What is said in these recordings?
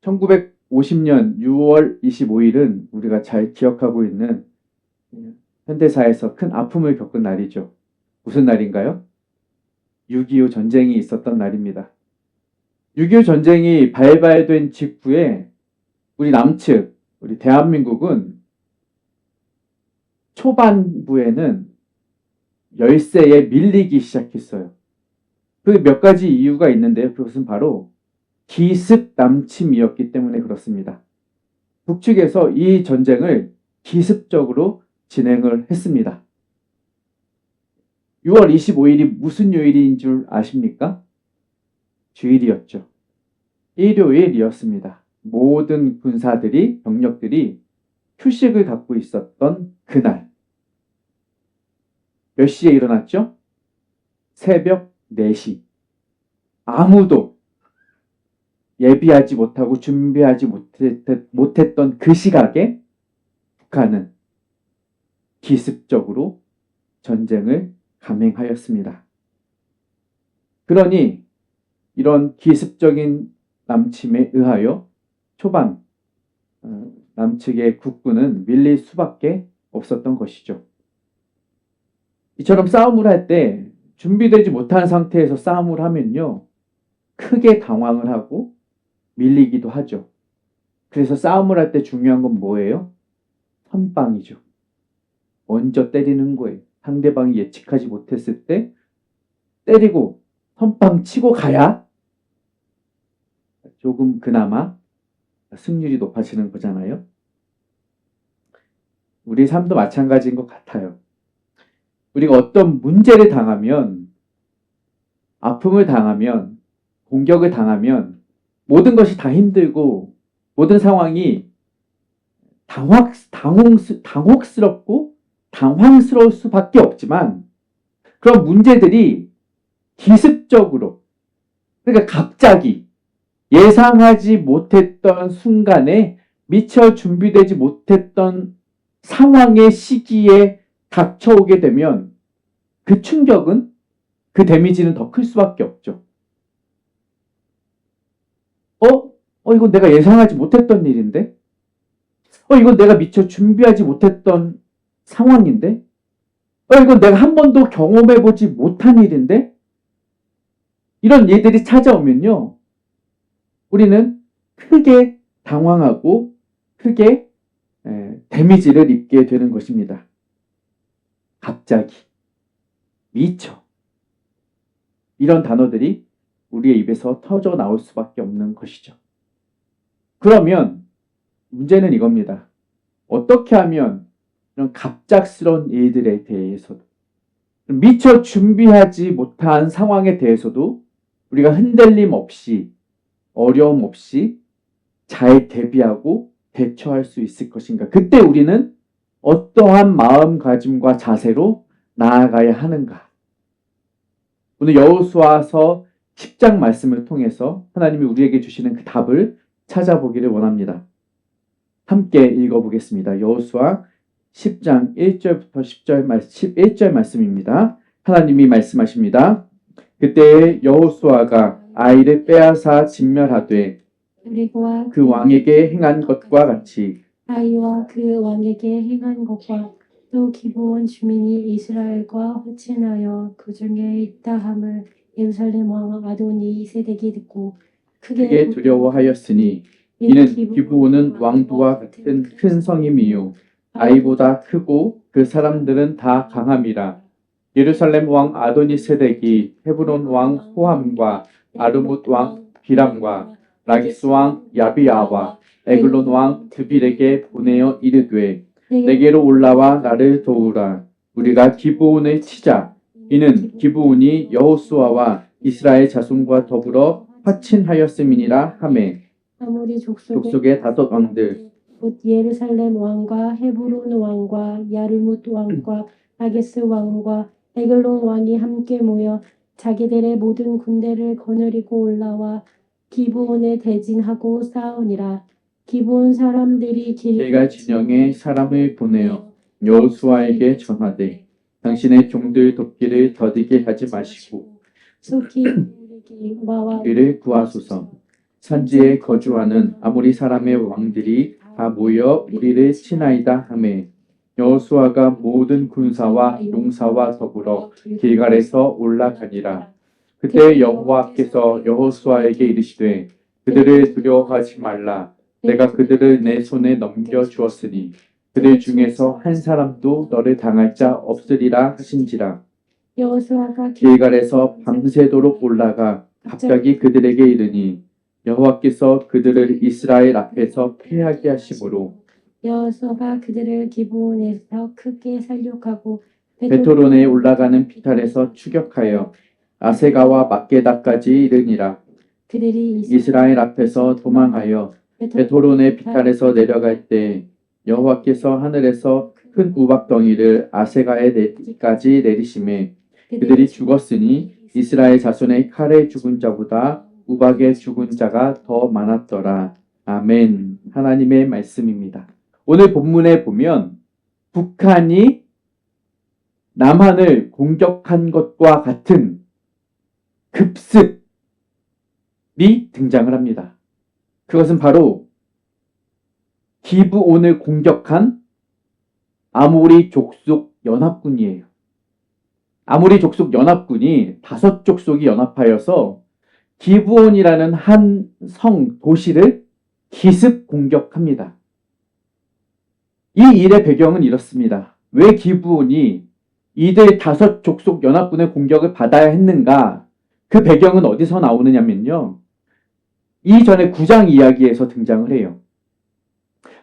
1950년 6월 25일은 우리가 잘 기억하고 있는 현대사에서 큰 아픔을 겪은 날이죠. 무슨 날인가요? 6.25 전쟁이 있었던 날입니다. 6.25 전쟁이 발발된 직후에 우리 남측, 우리 대한민국은 초반부에는 열세에 밀리기 시작했어요. 그 몇 가지 이유가 있는데요. 그것은 바로 기습 남침이었기 때문에 그렇습니다. 북측에서 이 전쟁을 기습적으로 진행을 했습니다. 6월 25일이 무슨 요일인 줄 아십니까? 주일이었죠. 일요일이었습니다. 모든 군사들이, 병력들이 휴식을 갖고 있었던 그날. 몇 시에 일어났죠? 새벽 4시. 아무도 예비하지 못하고 준비하지 못했던 그 시각에 북한은 기습적으로 전쟁을 감행하였습니다. 그러니 이런 기습적인 남침에 의하여 초반 남측의 국군은 밀릴 수밖에 없었던 것이죠. 이처럼 싸움을 할 때 준비되지 못한 상태에서 싸움을 하면요, 크게 당황을 하고 밀리기도 하죠. 그래서 싸움을 할 때 중요한 건 뭐예요? 선빵이죠. 먼저 때리는 거예요. 상대방이 예측하지 못했을 때 때리고 선빵 치고 가야 조금 그나마 승률이 높아지는 거잖아요. 우리 삶도 마찬가지인 것 같아요. 우리가 어떤 문제를 당하면, 아픔을 당하면, 공격을 당하면 모든 것이 다 힘들고 모든 상황이 당혹스럽고 당황스러울 수밖에 없지만, 그런 문제들이 기습적으로, 그러니까 갑자기 예상하지 못했던 순간에 미처 준비되지 못했던 상황의 시기에 닥쳐오게 되면 그 충격은, 그 데미지는 더 클 수밖에 없죠. 이건 내가 예상하지 못했던 일인데? 이건 내가 미처 준비하지 못했던 상황인데? 이건 내가 한 번도 경험해보지 못한 일인데? 이런 일들이 찾아오면요, 우리는 크게 당황하고 크게 데미지를 입게 되는 것입니다. 갑자기, 미처, 이런 단어들이 우리의 입에서 터져 나올 수밖에 없는 것이죠. 그러면 문제는 이겁니다. 어떻게 하면 이런 갑작스러운 일들에 대해서도, 미처 준비하지 못한 상황에 대해서도 우리가 흔들림 없이, 어려움 없이 잘 대비하고 대처할 수 있을 것인가? 그때 우리는 어떠한 마음가짐과 자세로 나아가야 하는가? 오늘 여호수아서 10장 말씀을 통해서 하나님이 우리에게 주시는 그 답을 찾아보기를 원합니다. 함께 읽어보겠습니다. 여호수아 10장 1절부터 11절 말씀입니다. 하나님이 말씀하십니다. 그때 여호수아가 아이를 빼앗아 진멸하되 그 왕에게 행한 것과 같이 아이와 그 왕에게 행한 것과 또 기브온 주민이 이스라엘과 호친하여 그 중에 있다 함을 예루살렘 왕 아도니 세덱이 듣고 크게 두려워하였으니 이는 기브온은 왕도와 같은 큰 성임이요 아이보다 크고 그 사람들은 다 강함이라. 예루살렘 왕 아도니 세덱이 헤브론 왕 호함과 아르뭇 왕 비람과 라기스 왕 야비아와 에글론 왕 드빌에게 보내어 이르되 내게로 올라와 나를 도우라. 우리가 기브온을 치자. 이는 기브온이 여호수아와 이스라엘 자손과 더불어 화친하였음이니라 하매 아모리 족속의 다섯 왕들 곧 예루살렘 왕과 헤브론 왕과 야르뭇 왕과 라게스 왕과 에글론 왕이 함께 모여 자기들의 모든 군대를 거느리고 올라와 기브온에 대진하고 싸우니라. 기브온 사람들이 제가 진영에 사람을 보내어 여호수아에게 전하되 당신의 종들 돕기를 더디게 하지 마시고 속히 그를 구하소서. 산지에 거주하는 아모리 사람의 왕들이 다 모여 우리를 치나이다 하매 여호수아가 모든 군사와 용사와 더불어 길갈에서 올라가니라. 그때 여호와께서 여호수아에게 이르시되 그들을 두려워하지 말라. 내가 그들을 내 손에 넘겨 주었으니 그들 중에서 한 사람도 너를 당할 자 없으리라 하신지라. 여호수아가 길갈에서 밤새도록 올라가 갑자기 그들에게 이르니 여호와께서 그들을 이스라엘 앞에서 패하게 하심으로 여호수아가 그들을 기브온에서 크게 살육하고 베토론에 올라가는 피탈에서 추격하여 아세가와 막게다까지 이르니라. 그들이 이스라엘 앞에서 도망하여 베토론의 피탈에서 내려갈 때 여호와께서 하늘에서 큰 우박덩이를 아세가에까지 내리심에 그들이 죽었으니 이스라엘 자손의 칼에 죽은 자보다 우박에 죽은 자가 더 많았더라. 아멘. 하나님의 말씀입니다. 오늘 본문에 보면 북한이 남한을 공격한 것과 같은 급습이 등장을 합니다. 그것은 바로 기브온을 공격한 아모리 족속 연합군이에요. 아모리 족속 연합군이 5족속이 연합하여서 기브온이라는 한 성 도시를 기습 공격합니다. 이 일의 배경은 이렇습니다. 왜 기브온이 이들 5족속 연합군의 공격을 받아야 했는가? 그 배경은 어디서 나오느냐면요. 이전에 9장 이야기에서 등장을 해요.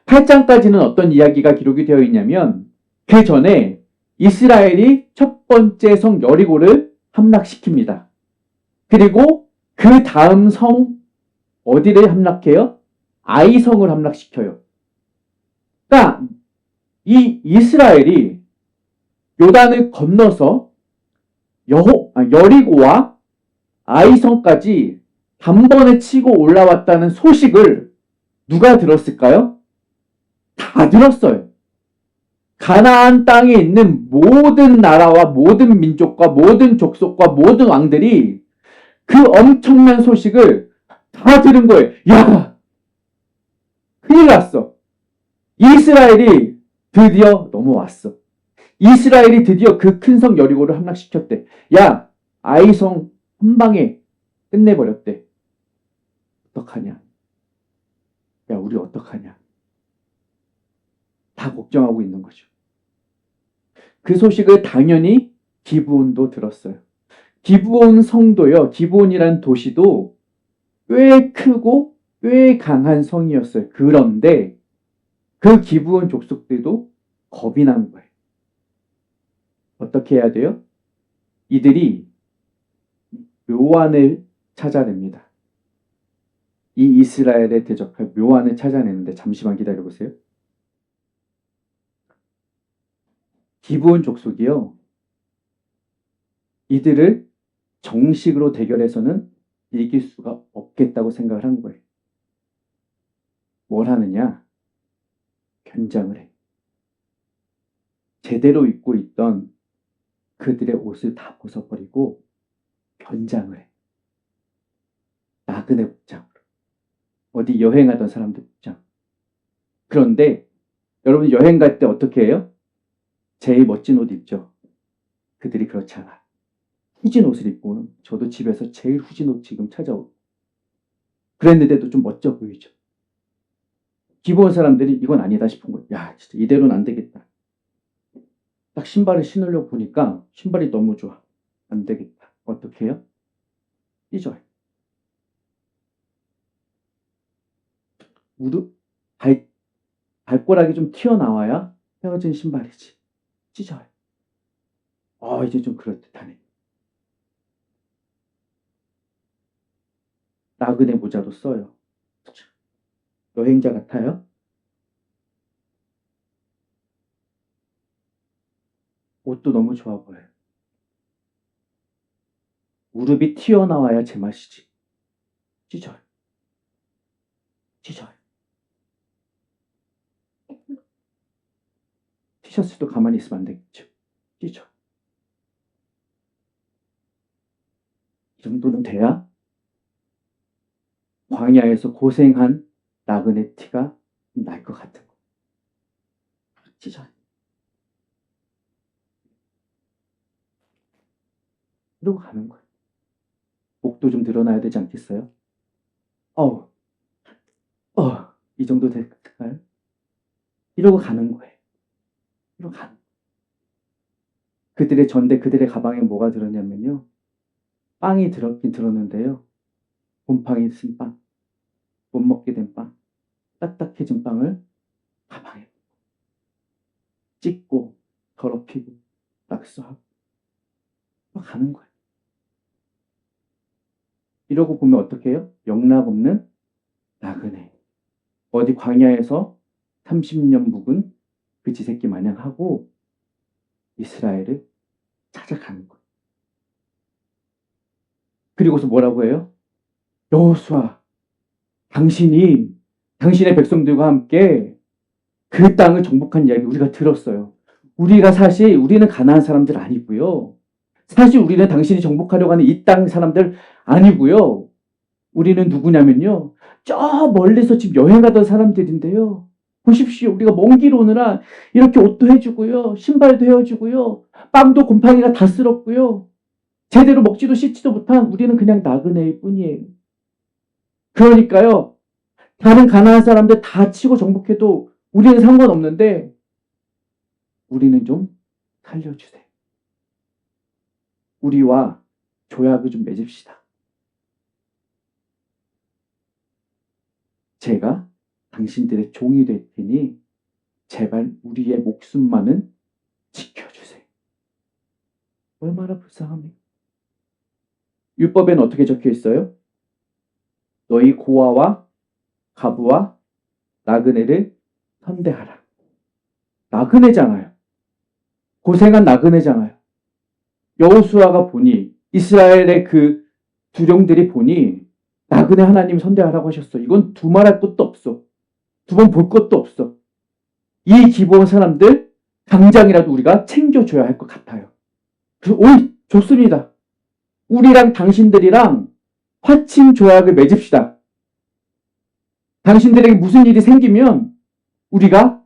8장까지는 어떤 이야기가 기록이 되어 있냐면 그 전에 이스라엘이 첫 번째 성 여리고를 함락시킵니다. 그리고 그 다음 성 어디를 함락해요? 아이성을 함락시켜요. 그러니까 이 이스라엘이 요단을 건너서 여리고와 아이성까지 단번에 치고 올라왔다는 소식을 누가 들었을까요? 다 들었어요. 가나안 땅에 있는 모든 나라와 모든 민족과 모든 족속과 모든 왕들이 그 엄청난 소식을 다 들은 거예요. 야! 큰일 났어. 이스라엘이 드디어 넘어왔어. 이스라엘이 드디어 그 큰 성 여리고를 함락시켰대. 야! 아이성 한 방에 끝내버렸대. 어떡하냐? 야, 우리 어떡하냐? 다 걱정하고 있는 거죠. 그 소식을 당연히 기브온도 들었어요. 기브온 성도요. 기브온이란 도시도 꽤 크고 꽤 강한 성이었어요. 그런데 그 기브온 족속들도 겁이 난 거예요. 어떻게 해야 돼요? 이들이 묘안을 찾아냅니다. 이 이스라엘에 대적할 묘안을 찾아내는데 잠시만 기다려보세요. 기브온 족속이요. 이들을 정식으로 대결해서는 이길 수가 없겠다고 생각을 한 거예요. 뭘 하느냐? 변장을 해. 제대로 입고 있던 그들의 옷을 다 벗어버리고 변장을 해. 나그네 복장으로. 어디 여행하던 사람들 복장. 그런데 여러분 여행 갈 때 어떻게 해요? 제일 멋진 옷 입죠. 그들이 그렇지 않아. 후진 옷을 입고는 저도 집에서 제일 후진 옷 지금 찾아오고 그랬는데도 좀 멋져 보이죠. 기본 사람들이 이건 아니다 싶은 거예요. 야, 진짜 이대로는 안 되겠다. 딱 신발을 신으려고 보니까 신발이 너무 좋아. 안 되겠다. 어떻게 해요? 삐져요. 발가락이 좀 튀어나와야 헤어진 신발이지. 찢어요. 이제 좀 그럴듯하네. 나그네 모자도 써요. 여행자 같아요. 옷도 너무 좋아 보여요. 무릎이 튀어나와야 제맛이지. 찢어요. 찢어요. 티셔츠도 가만히 있으면 안 되겠죠. 찢어. 이 정도는 돼야 광야에서 고생한 나그네 티가 날 것 같은 거. 진짜. 이러고 가는 거예요. 목도 좀 늘어나야 되지 않겠어요? 어우, 이 정도 될까요? 이러고 가는 거예요. 이러고 가는 거예요. 그들의 전대, 그들의 가방에 뭐가 들었냐면요. 빵이 들었긴 들었는데요. 곰팡이 쓴 빵, 못 먹게 된 빵, 딱딱해진 빵을 가방에 찢고, 더럽히고, 낙서하고, 가는 거예요. 이러고 보면 어떻게 해요? 영락 없는 나그네. 어디 광야에서 30년 묵은 그지 새끼 마냥 하고 이스라엘을 찾아가는 거예요. 그리고서 뭐라고 해요? 여호수아, 당신이 당신의 백성들과 함께 그 땅을 정복한 이야기 우리가 들었어요. 우리는 가나안 사람들 아니고요. 사실 우리는 당신이 정복하려고 하는 이 땅 사람들 아니고요. 우리는 누구냐면요. 저 멀리서 지금 여행하던 사람들인데요. 보십시오. 우리가 먼 길 오느라 이렇게 옷도 해주고요. 신발도 헤어주고요. 빵도 곰팡이가 다 쓸었고요. 제대로 먹지도 씻지도 못한 우리는 그냥 나그네일 뿐이에요. 그러니까요. 다른 가나안 사람들 다 치고 정복해도 우리는 상관없는데 우리는 좀 살려주세요. 우리와 조약을 좀 맺읍시다. 제가 당신들의 종이 될 테니 제발 우리의 목숨만은 지켜주세요. 얼마나 불쌍합니까? 율법에는 어떻게 적혀 있어요? 너희 고아와 가부와 나그네를 선대하라. 나그네잖아요. 고생한 나그네잖아요. 여호수아가 보니 이스라엘의 그 두령들이 보니 나그네 하나님 선대하라고 하셨어. 이건 두말할 것도 없어. 두 번 볼 것도 없어. 이 기본 사람들 당장이라도 우리가 챙겨줘야 할 것 같아요. 그래서 좋습니다. 우리랑 당신들이랑 화친 조약을 맺읍시다. 당신들에게 무슨 일이 생기면 우리가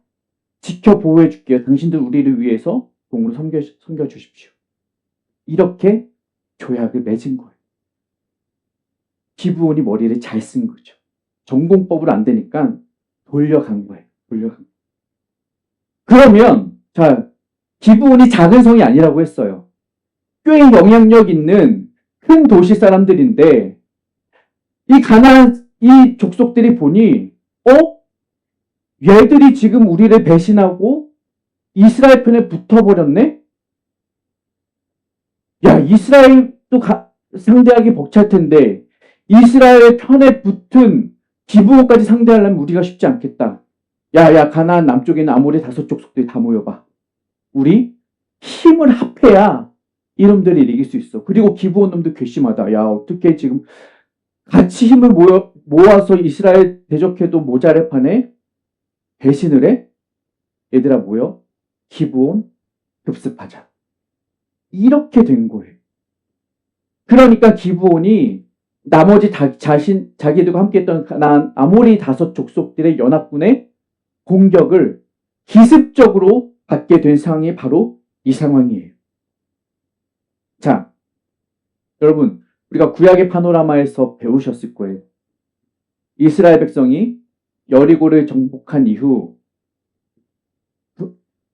지켜 보호해 줄게요. 당신들 우리를 위해서 공으로 섬겨 주십시오. 이렇게 조약을 맺은 거예요. 기브온이 머리를 잘 쓴 거죠. 전공법으로 안 되니까 돌려간 거예요. 그러면 기브온이 작은 성이 아니라고 했어요. 꽤 영향력 있는 큰 도시 사람들인데 이 족속들이 보니 얘들이 지금 우리를 배신하고 이스라엘 편에 붙어버렸네? 야, 이스라엘도 상대하기 벅찰 텐데 이스라엘의 편에 붙은 기브온까지 상대하려면 우리가 쉽지 않겠다. 야, 가나안 남쪽에 있는 아모리 5 족속들이 다 모여봐. 우리 힘을 합해야 이놈들이 이길 수 있어. 그리고 기브온 놈도 괘씸하다. 야, 어떻게 지금 같이 힘을 모아서 이스라엘 대적해도 모자랄 판에 배신을 해? 얘들아 모여 기브온 급습하자. 이렇게 된 거예요. 그러니까 기브온이 나머지 자기들과 함께했던 가나안 아모리 5 족속들의 연합군의 공격을 기습적으로 받게 된 상황이 바로 이 상황이에요. 자, 여러분, 우리가 구약의 파노라마에서 배우셨을 거예요. 이스라엘 백성이 여리고를 정복한 이후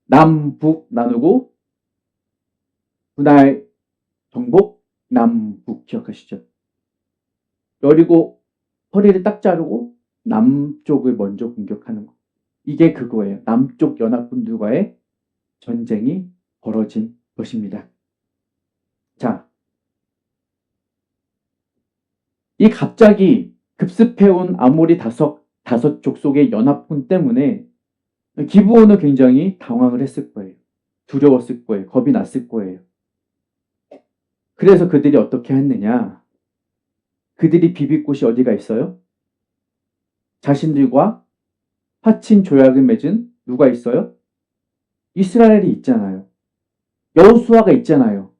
남북 나누고 분할 정복 남북 기억하시죠? 여리고 허리를 딱 자르고 남쪽을 먼저 공격하는 거. 이게 그거예요. 남쪽 연합군들과의 전쟁이 벌어진 것입니다. 자, 이 갑자기 급습해온 아모리 5 족속의 연합군 때문에 기브온은 굉장히 당황을 했을 거예요. 두려웠을 거예요. 겁이 났을 거예요. 그래서 그들이 어떻게 했느냐? 그들이 비빌 곳이 어디가 있어요? 자신들과 화친 조약을 맺은 누가 있어요? 이스라엘이 있잖아요. 여호수아가 있잖아요.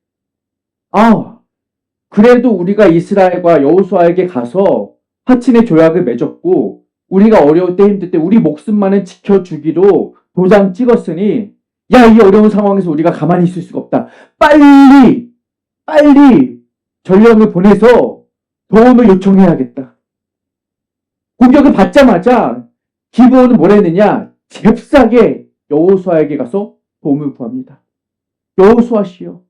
그래도 우리가 이스라엘과 여호수아에게 가서 화친의 조약을 맺었고 우리가 어려울 때 힘들 때 우리 목숨만은 지켜주기로 도장 찍었으니 야, 이 어려운 상황에서 우리가 가만히 있을 수가 없다. 빨리 전령을 보내서 도움을 요청해야겠다. 공격을 받자마자 기브온은 뭘 했느냐? 잽싸게 여호수아에게 가서 도움을 구합니다. 여호수아시여,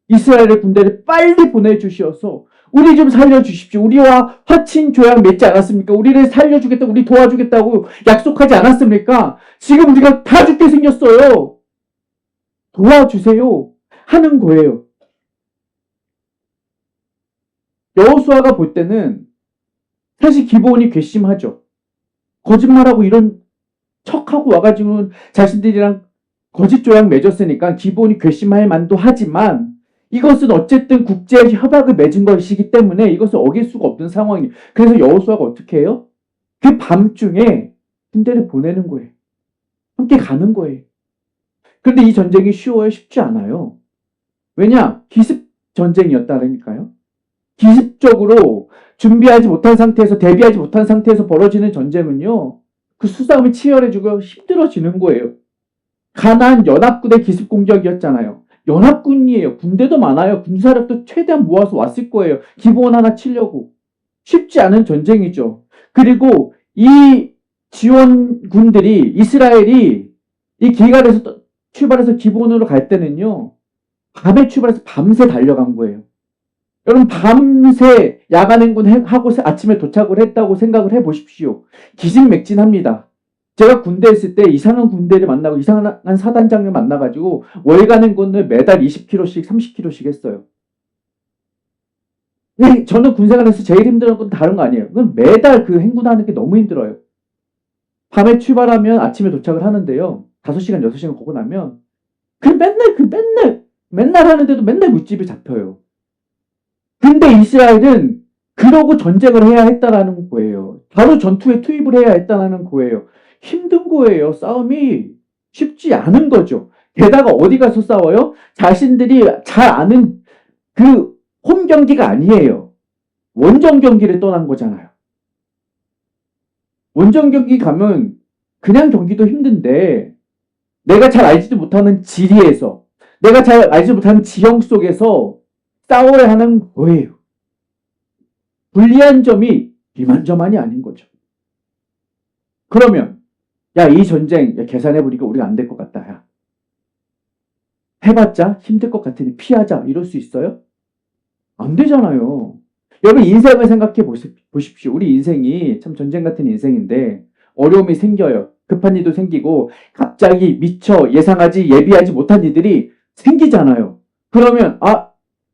이스라엘의 군대를 빨리 보내주시어서 우리 좀 살려주십시오. 우리와 화친 조약 맺지 않았습니까? 우리를 살려주겠다, 우리 도와주겠다고 약속하지 않았습니까? 지금 우리가 다 죽게 생겼어요. 도와주세요 하는 거예요. 여호수아가 볼 때는 사실 기브온이 괘씸하죠. 거짓말하고 이런 척하고 와가지고 자신들이랑 거짓 조약 맺었으니까 기브온이 괘씸할 만도 하지만 이것은 어쨌든 국제 협약을 맺은 것이기 때문에 이것을 어길 수가 없는 상황이에요. 그래서 여호수아가 어떻게 해요? 그 밤중에 군대를 보내는 거예요. 함께 가는 거예요. 그런데 이 전쟁이 쉬워요? 쉽지 않아요. 왜냐? 기습 전쟁이었다니까요. 기습적으로 준비하지 못한 상태에서, 대비하지 못한 상태에서 벌어지는 전쟁은요, 그 수싸움이 치열해지고 힘들어지는 거예요. 가나안 연합군의 기습 공격이었잖아요. 연합군이에요. 군대도 많아요. 군사력도 최대한 모아서 왔을 거예요. 기브온 하나 치려고. 쉽지 않은 전쟁이죠. 그리고 이 지원군들이, 이스라엘이 이 길갈에서 출발해서 기브온으로 갈 때는요, 밤에 출발해서 밤새 달려간 거예요. 여러분, 밤새 야간행군 하고 아침에 도착을 했다고 생각을 해보십시오. 기진맥진합니다. 제가 군대에 있을 때 이상한 군대를 만나고 이상한 사단장을 만나가지고 월간 행군을 매달 20km씩 30km씩 했어요. 저는 군생활에서 제일 힘든 건 다른 거 아니에요. 매달 그 행군하는 게 너무 힘들어요. 밤에 출발하면 아침에 도착을 하는데요. 5시간 6시간 걷고 나면 맨날 하는데도 맨날 물집이 잡혀요. 근데 이스라엘은 그러고 전쟁을 해야 했다라는 거예요. 바로 전투에 투입을 해야 했다라는 거예요. 힘든 거예요. 싸움이 쉽지 않은 거죠. 게다가 어디 가서 싸워요? 자신들이 잘 아는 그 홈 경기가 아니에요. 원정 경기를 떠난 거잖아요. 원정 경기 가면 그냥 경기도 힘든데 내가 잘 알지도 못하는 지리에서, 내가 잘 알지 못하는 지형 속에서 싸워야 하는 거예요. 불리한 점이 이만저만이 아닌 거죠. 그러면 야, 이 전쟁 계산해보니까 우리가 안 될 것 같다. 야. 해봤자 힘들 것 같으니 피하자. 이럴 수 있어요? 안 되잖아요. 여러분, 인생을 생각해 보십시오. 우리 인생이 참 전쟁 같은 인생인데 어려움이 생겨요. 급한 일도 생기고 갑자기 미처 예비하지 못한 일들이 생기잖아요. 그러면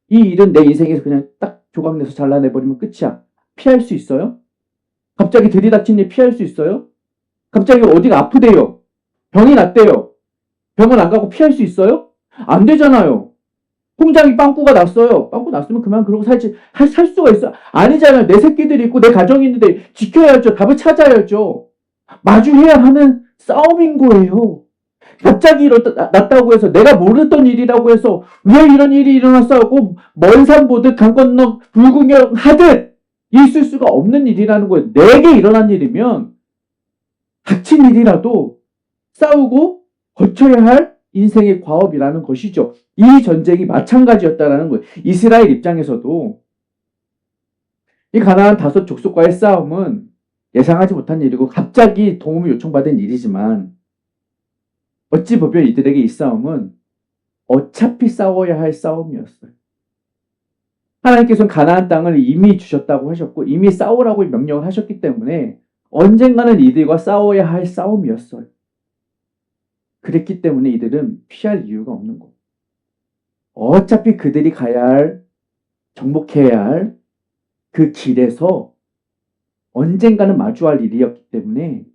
이 일은 내 인생에서 그냥 딱 조각내서 잘라내버리면 끝이야. 피할 수 있어요? 갑자기 들이닥친 일 피할 수 있어요? 갑자기 어디가 아프대요. 병이 났대요. 병원 안 가고 피할 수 있어요? 안 되잖아요. 통장이 빵꾸가 났어요. 빵꾸 났으면 그만 그러고 살 수가 있어. 아니잖아요. 내 새끼들이 있고 내 가정이 있는데 지켜야죠. 답을 찾아야죠. 마주해야 하는 싸움인 거예요. 갑자기 났다고 해서 내가 모르던 일이라고 해서 왜 이런 일이 일어났어? 먼 산 보듯 강 건너 불구경 하듯 있을 수가 없는 일이라는 거예요. 내게 일어난 일이면 닥친 일이라도 싸우고 거쳐야 할 인생의 과업이라는 것이죠. 이 전쟁이 마찬가지였다라는 거예요. 이스라엘 입장에서도 이 가나안 5 족속과의 싸움은 예상하지 못한 일이고 갑자기 도움을 요청받은 일이지만 어찌 보면 이들에게 이 싸움은 어차피 싸워야 할 싸움이었어요. 하나님께서는 가나안 땅을 이미 주셨다고 하셨고 이미 싸우라고 명령을 하셨기 때문에 언젠가는 이들과 싸워야 할 싸움이었어요. 그랬기 때문에 이들은 피할 이유가 없는 거예요. 어차피 그들이 가야 할, 정복해야 할 그 길에서 언젠가는 마주할 일이었기 때문에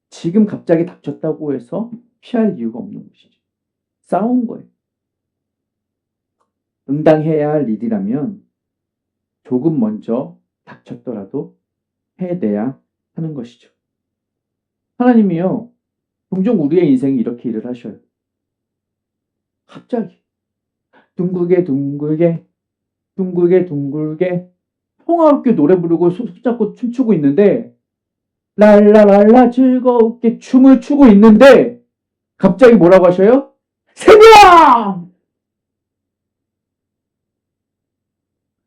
지금 갑자기 닥쳤다고 해서 피할 이유가 없는 것이죠. 싸운 거예요. 응당해야 할 일이라면 조금 먼저 닥쳤더라도 해내야 하는 것이죠. 하나님이요, 종종 우리의 인생이 이렇게 일을 하셔요. 갑자기 둥글게 평화롭게 노래 부르고 손잡고 춤추고 있는데 랄라랄라 즐겁게 춤을 추고 있는데 갑자기 뭐라고 하셔요? 세명!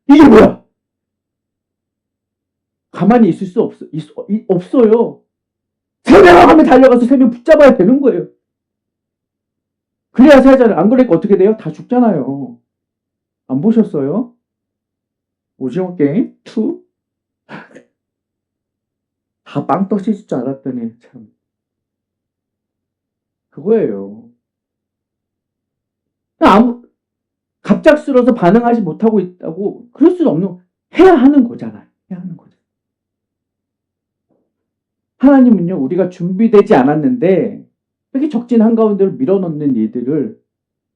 이게 뭐야? 가만히 있을 수 없어요. 세 명 하면 달려가서 3명 붙잡아야 되는 거예요. 그래야 살잖아요. 안 그러니까 어떻게 돼요? 다 죽잖아요. 안 보셨어요? 오징어 게임 2? 다 빵 터질 줄 알았더니 참 그거예요. 갑작스러워서 반응하지 못하고 있다고 그럴 수는 없는 해야 하는 거잖아요. 해야 하는 거죠. 하나님은요, 우리가 준비되지 않았는데 이렇게 적진 한가운데로 밀어넣는 일들을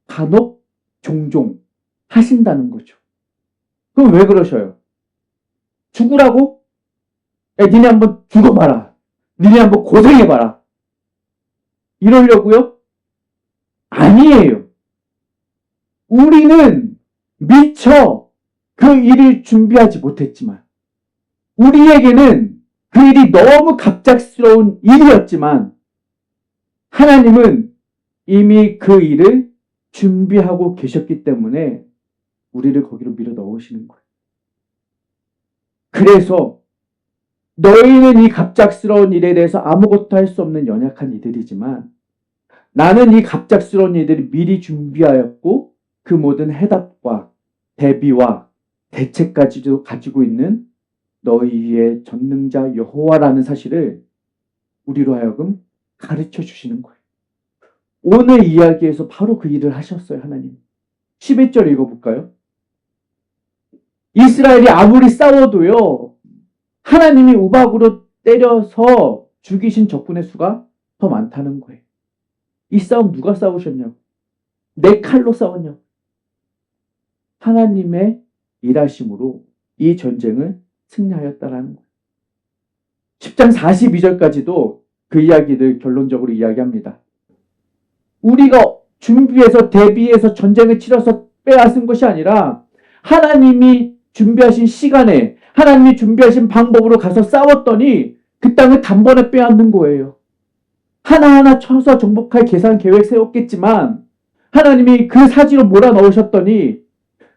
간혹 종종 하신다는 거죠. 그럼 왜 그러셔요? 죽으라고? 야, 니네 한번 죽어봐라. 니네 한번 고생해봐라. 이러려고요? 아니에요. 우리는 미처 그 일을 준비하지 못했지만 우리에게는 그 일이 너무 갑작스러운 일이었지만 하나님은 이미 그 일을 준비하고 계셨기 때문에 우리를 거기로 밀어 넣으시는 거예요. 그래서 너희는 이 갑작스러운 일에 대해서 아무것도 할 수 없는 연약한 이들이지만 나는 이 갑작스러운 일들을 미리 준비하였고 그 모든 해답과 대비와 대책까지도 가지고 있는 너희의 전능자 여호와라는 사실을 우리로 하여금 가르쳐 주시는 거예요. 오늘 이야기에서 바로 그 일을 하셨어요, 하나님. 11절 읽어볼까요? 이스라엘이 아무리 싸워도요, 하나님이 우박으로 때려서 죽이신 적군의 수가 더 많다는 거예요. 이 싸움 누가 싸우셨냐고. 내 칼로 싸웠냐고. 하나님의 일하심으로 이 전쟁을 승리하였다라는 거예요. 10장 42절까지도 그 이야기를 결론적으로 이야기합니다. 우리가 준비해서 대비해서 전쟁을 치러서 빼앗은 것이 아니라 하나님이 준비하신 시간에 하나님이 준비하신 방법으로 가서 싸웠더니 그 땅을 단번에 빼앗는 거예요. 하나하나 쳐서 정복할 계산 계획 세웠겠지만 하나님이 그 사지로 몰아넣으셨더니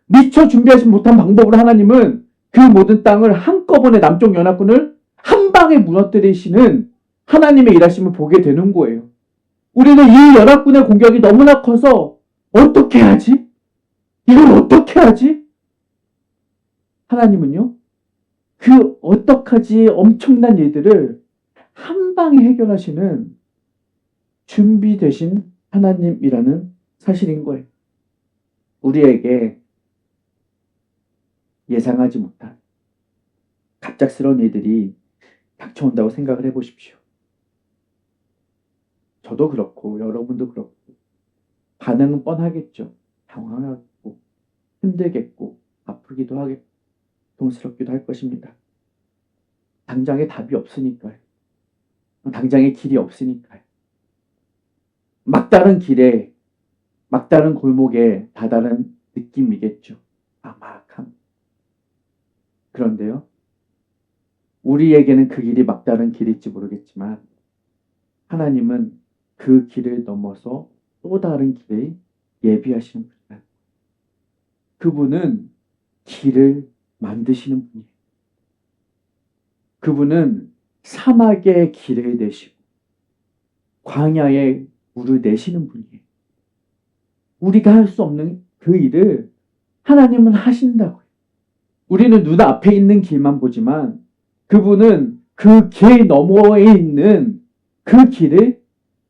미처 준비하지 못한 방법으로 하나님은 그 모든 땅을 한꺼번에 남쪽 연합군을 한 방에 무너뜨리시는 하나님의 일하심을 보게 되는 거예요. 우리는 이 연합군의 공격이 너무나 커서 어떻게 하지? 이걸 어떻게 하지? 하나님은요, 그 어떡하지 엄청난 일들을 한 방에 해결하시는 준비되신 하나님이라는 사실인 거예요. 우리에게 예상하지 못한 갑작스러운 일들이 닥쳐온다고 생각을 해보십시오. 저도 그렇고 여러분도 그렇고 반응은 뻔하겠죠. 당황하고 힘들겠고 아프기도 하겠고 동스럽기도 할 것입니다. 당장에 답이 없으니까요. 당장에 길이 없으니까요. 막다른 길에 막다른 골목에 다다른 느낌이겠죠. 막막함. 그런데요, 우리에게는 그 길이 막다른 길일지 모르겠지만 하나님은 그 길을 넘어서 또 다른 길을 예비하시는 분이다. 그분은 길을 만드시는 분이에요. 그분은 사막의 길을 내시고 광야에 물을 내시는 분이에요. 우리가 할 수 없는 그 일을 하나님은 하신다고요. 우리는 눈앞에 있는 길만 보지만 그분은 그 길 너머에 있는 그 길을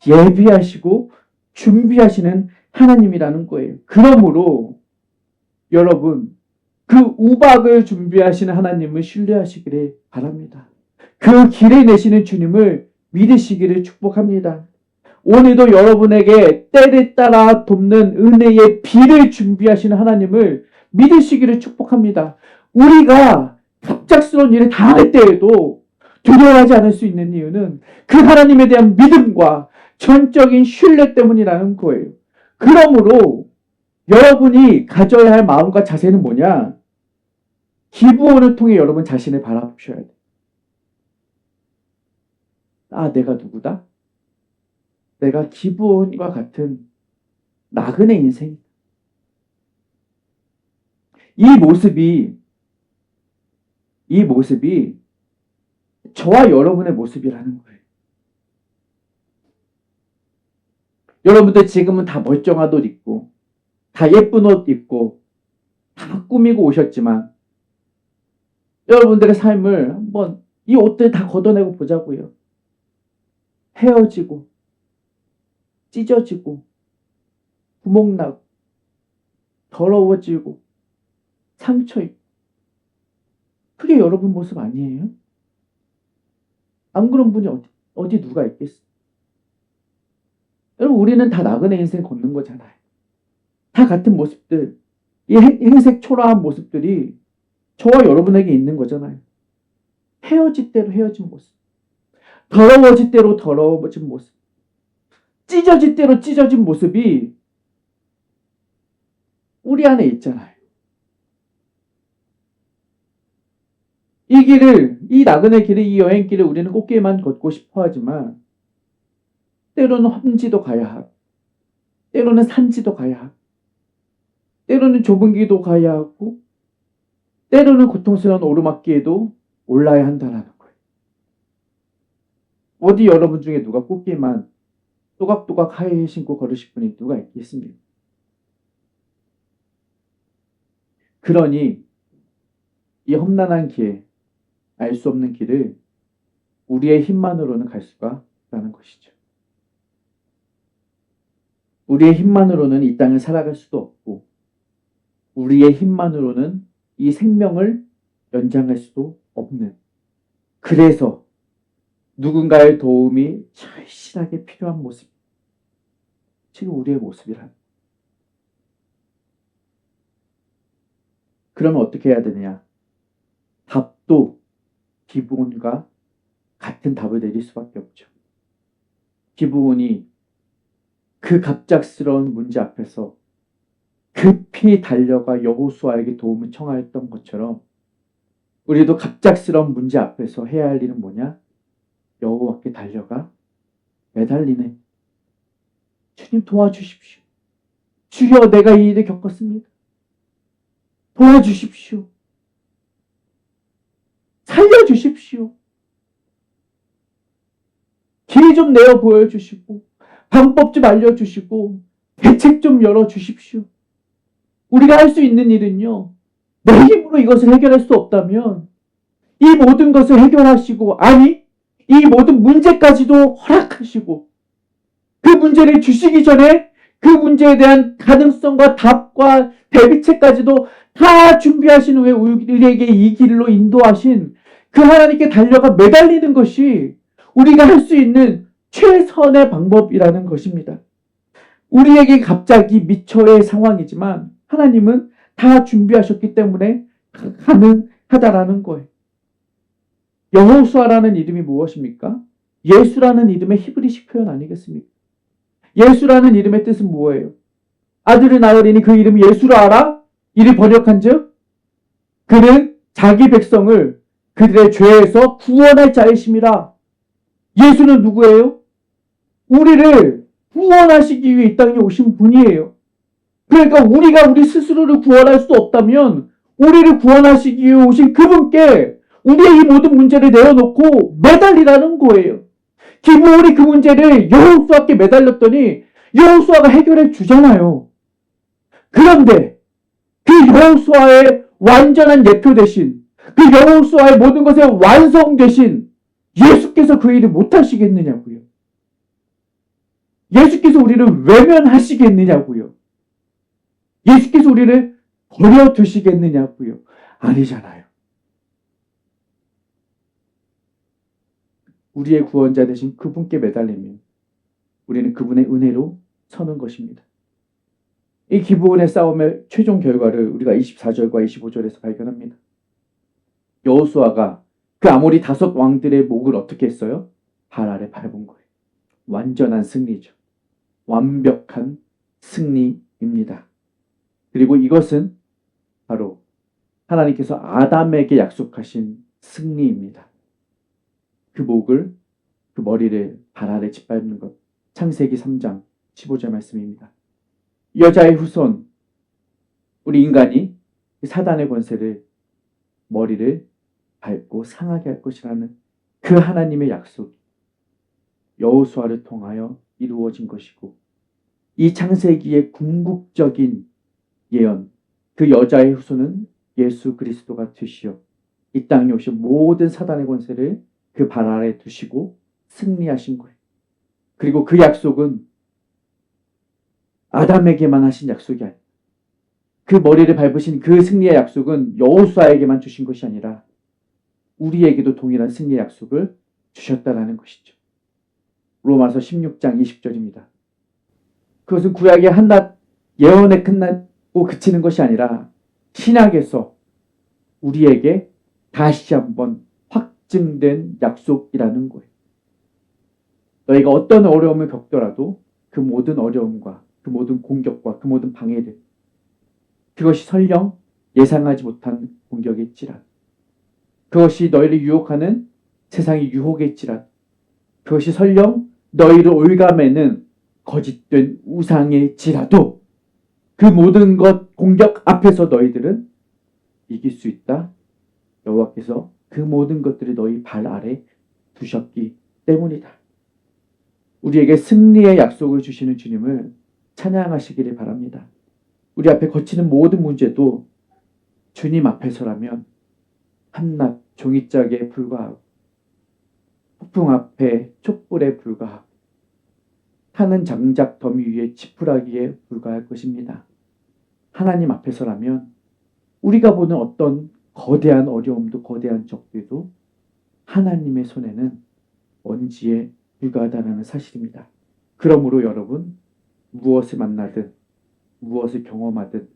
예비하시고 준비하시는 하나님이라는 거예요. 그러므로 여러분, 그 우박을 준비하시는 하나님을 신뢰하시기를 바랍니다. 그 길을 내시는 주님을 믿으시기를 축복합니다. 오늘도 여러분에게 때를 따라 돕는 은혜의 비를 준비하시는 하나님을 믿으시기를 축복합니다. 우리가 갑작스러운 일을 당할 때에도 두려워하지 않을 수 있는 이유는 그 하나님에 대한 믿음과 전적인 신뢰 때문이라는 거예요. 그러므로 여러분이 가져야 할 마음과 자세는 뭐냐? 기브온을 통해 여러분 자신을 바라보셔야 돼요. 아, 내가 누구다? 내가 기브온과 같은 나그네 인생. 이 모습이 저와 여러분의 모습이라는 거예요. 여러분들 지금은 다 멀쩡한 옷 입고, 다 예쁜 옷 입고, 다 꾸미고 오셨지만, 여러분들의 삶을 한번 이 옷들 다 걷어내고 보자고요. 헤어지고, 찢어지고, 구멍나고, 더러워지고, 상처 입고. 그게 여러분 모습 아니에요? 안 그런 분이 어디 누가 있겠어요? 여러분, 우리는 다 나그네 인생 걷는 거잖아요. 다 같은 모습들, 이 행색 초라한 모습들이 저와 여러분에게 있는 거잖아요. 헤어질 대로 헤어진 모습, 더러워질 대로 더러워진 모습, 찢어질 대로 찢어진 모습이 우리 안에 있잖아요. 이 나그네 길을, 이 여행길을 우리는 꽃길만 걷고 싶어 하지만, 때로는 험지도 가야 하고, 때로는 산지도 가야 하고, 때로는 좁은 길도 가야 하고, 때로는 고통스러운 오르막길에도 올라야 한다는 거예요. 어디 여러분 중에 누가 꽃길만 또각또각 하에 신고 걸으실 분이 누가 있겠습니까? 그러니 이 험난한 길, 알 수 없는 길을 우리의 힘만으로는 갈 수가 없다는 것이죠. 우리의 힘만으로는 이 땅을 살아갈 수도 없고, 우리의 힘만으로는 이 생명을 연장할 수도 없는, 그래서 누군가의 도움이 절실하게 필요한 모습, 지금 우리의 모습이란. 그러면 어떻게 해야 되느냐? 답도 기브온과 같은 답을 내릴 수밖에 없죠. 기브온이 그 갑작스러운 문제 앞에서 급히 달려가 여호수아에게 도움을 청하였던 것처럼, 우리도 갑작스러운 문제 앞에서 해야 할 일은 뭐냐? 여호와께 달려가 매달리네. 주님 도와주십시오. 주여, 내가 이 일을 겪었습니다. 도와주십시오. 살려주십시오. 길 좀 내어 보여주시고, 방법 좀 알려주시고, 대책 좀 열어주십시오. 우리가 할 수 있는 일은요, 내 힘으로 이것을 해결할 수 없다면 이 모든 것을 해결하시고, 아니, 이 모든 문제까지도 허락하시고, 그 문제를 주시기 전에 그 문제에 대한 가능성과 답과 대비책까지도 다 준비하신 후에 우리에게 이 길로 인도하신 그 하나님께 달려가 매달리는 것이 우리가 할 수 있는 최선의 방법이라는 것입니다. 우리에게 갑자기 미처의 상황이지만 하나님은 다 준비하셨기 때문에 가능하다라는 거예요. 여호수아라는 이름이 무엇입니까? 예수라는 이름의 히브리식 표현 아니겠습니까? 예수라는 이름의 뜻은 뭐예요? 아들을 낳으리니 그 이름이 예수라 하라? 이를 번역한즉 그는 자기 백성을 그들의 죄에서 구원할 자이심이라. 예수는 누구예요? 우리를 구원하시기 위해 이 땅에 오신 분이에요. 그러니까 우리가 우리 스스로를 구원할 수 없다면 우리를 구원하시기 위해 오신 그분께 우리의 이 모든 문제를 내어놓고 매달리라는 거예요. 기브온이 그 문제를 여호수아께 매달렸더니 여호수아가 해결해 주잖아요. 그런데 그 여호수아의 완전한 예표 대신, 그 여호수아의 모든 것의 완성 대신 예수께서 그 일을 못하시겠느냐고요. 예수께서 우리를 외면하시겠느냐고요. 예수께서 우리를 버려두시겠느냐고요. 아니잖아요. 우리의 구원자 되신 그분께 매달리면 우리는 그분의 은혜로 서는 것입니다. 이 기브온의 싸움의 최종 결과를 우리가 24절과 25절에서 발견합니다. 여호수아가 그 아모리 5 왕들의 목을 어떻게 했어요? 발 아래 밟은 거예요. 완전한 승리죠. 완벽한 승리입니다. 그리고 이것은 바로 하나님께서 아담에게 약속하신 승리입니다. 그 목을, 그 머리를 발 아래 짓밟는 것. 창세기 3장 15절 말씀입니다. 여자의 후손, 우리 인간이 사단의 권세를, 머리를 밟고 상하게 할 것이라는 그 하나님의 약속, 여호수아를 통하여 이루어진 것이고, 이 창세기의 궁극적인 예언, 그 여자의 후손은 예수 그리스도가 되시어 이 땅에 오신 모든 사단의 권세를 그 발 아래 두시고 승리하신 거예요. 그리고 그 약속은 아담에게만 하신 약속이 아니에요. 그 머리를 밟으신 그 승리의 약속은 여호수아에게만 주신 것이 아니라 우리에게도 동일한 승리의 약속을 주셨다라는 것이죠. 로마서 16장 20절입니다. 그것은 구약의 한낱 예언에 끝나고 그치는 것이 아니라 신약에서 우리에게 다시 한번 확증된 약속이라는 거예요. 너희가 어떤 어려움을 겪더라도 그 모든 어려움과 그 모든 공격과 그 모든 방해들, 그것이 설령 예상하지 못한 공격일지라도, 그것이 너희를 유혹하는 세상의 유혹일지라도, 그것이 설령 너희를 올가매는 거짓된 우상일지라도 그 모든 것 공격 앞에서 너희들은 이길 수 있다. 여호와께서 그 모든 것들을 너희 발 아래 두셨기 때문이다. 우리에게 승리의 약속을 주시는 주님을 찬양하시기를 바랍니다. 우리 앞에 거치는 모든 문제도 주님 앞에서라면 한낱 종이짝에 불과하고 폭풍 앞에 촛불에 불과하고 타는 장작 더미 위에 지푸라기에 불과할 것입니다. 하나님 앞에서라면 우리가 보는 어떤 거대한 어려움도 거대한 적들도 하나님의 손에는 먼지에 불과하다는 사실입니다. 그러므로 여러분, 무엇을 만나든 무엇을 경험하든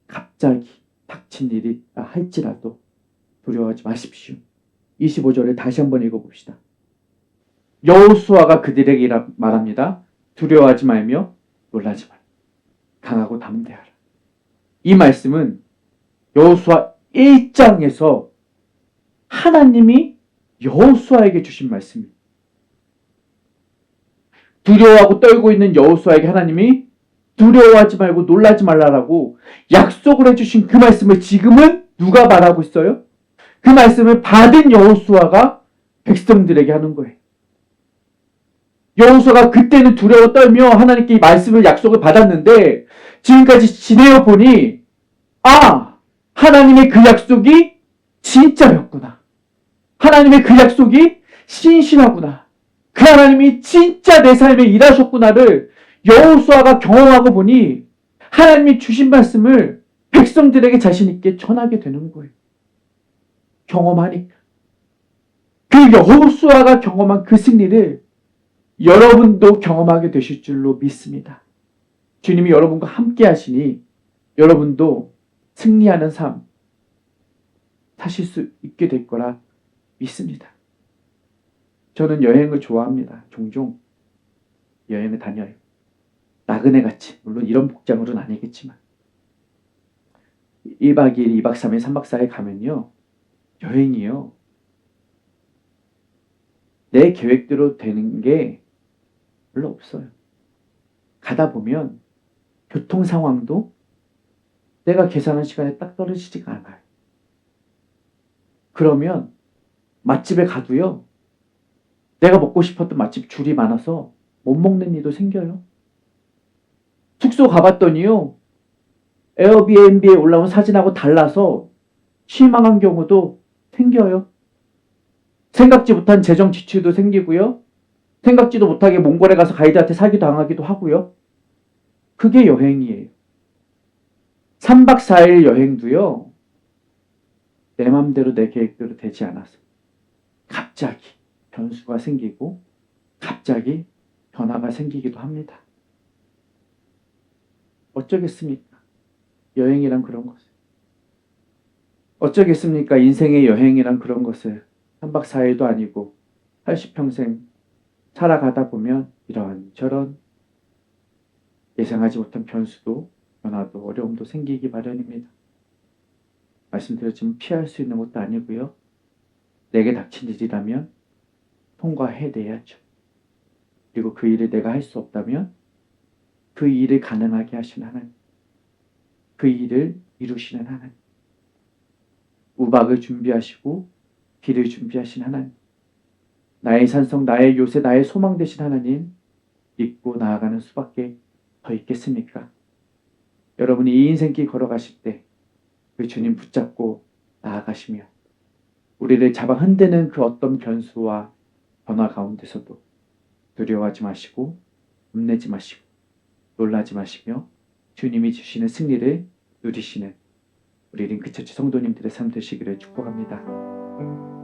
갑자기 닥친 일이 있다 할지라도 두려워하지 마십시오. 25절을 다시 한번 읽어봅시다. 여호수아가 그들에게 말합니다. 두려워하지 말며 놀라지 말라. 강하고 담대하라. 이 말씀은 여호수아 1장에서 하나님이 여호수아에게 주신 말씀입니다. 두려워하고 떨고 있는 여호수아에게 하나님이 두려워하지 말고 놀라지 말라라고 약속을 해주신 그 말씀을 지금은 누가 말하고 있어요? 그 말씀을 받은 여호수아가 백성들에게 하는 거예요. 여호수아가 그때는 두려워 떨며 하나님께 이 말씀을 약속을 받았는데 지금까지 지내어 보니 하나님의 그 약속이 진짜였구나. 하나님의 그 약속이 신실하구나. 그 하나님이 진짜 내 삶에 일하셨구나를 여호수아가 경험하고 보니 하나님이 주신 말씀을 백성들에게 자신 있게 전하게 되는 거예요. 경험하니까. 그 여호수아가 경험한 그 승리를 여러분도 경험하게 되실 줄로 믿습니다. 주님이 여러분과 함께 하시니 여러분도 승리하는 삶 사실 수 있게 될 거라 믿습니다. 저는 여행을 좋아합니다. 종종 여행을 다녀요. 나그네같이. 물론 이런 복장으로는 아니겠지만 1박 2일, 2박 3일, 3박 4일 가면요. 여행이요. 내 계획대로 되는 게 별로 없어요. 가다 보면 교통 상황도 내가 계산한 시간에 딱 떨어지지가 않아요. 그러면 맛집에 가도요. 내가 먹고 싶었던 맛집 줄이 많아서 못 먹는 일도 생겨요. 숙소 가봤더니요. 에어비앤비에 올라온 사진하고 달라서 실망한 경우도 생겨요. 생각지 못한 재정 지출도 생기고요. 생각지도 못하게 몽골에 가서 가이드한테 사기당하기도 하고요. 그게 여행이에요. 3박 4일 여행도요. 내 맘대로 내 계획대로 되지 않아서 갑자기 변수가 생기고 갑자기 변화가 생기기도 합니다. 어쩌겠습니까? 여행이란 그런 것을. 어쩌겠습니까? 인생의 여행이란 그런 것을 3박 4일도 아니고 80평생 살아가다 보면 이런저런 예상하지 못한 변수도 변화도 어려움도 생기기 마련입니다. 말씀드렸지만 피할 수 있는 것도 아니고요. 내게 닥친 일이라면 통과해내야죠. 그리고 그 일을 내가 할 수 없다면 그 일을 가능하게 하시는 하나님, 그 일을 이루시는 하나님, 우박을 준비하시고 비를 준비하신 하나님, 나의 산성, 나의 요새, 나의 소망 되신 하나님 믿고 나아가는 수밖에 더 있겠습니까? 여러분이 이 인생길 걸어가실 때 그 주님 붙잡고 나아가시며 우리를 잡아 흔드는 그 어떤 변수와 변화 가운데서도 두려워하지 마시고 겁내지 마시고 놀라지 마시며 주님이 주시는 승리를 누리시는 우리 링크처치 성도님들의 삶 되시기를 축복합니다.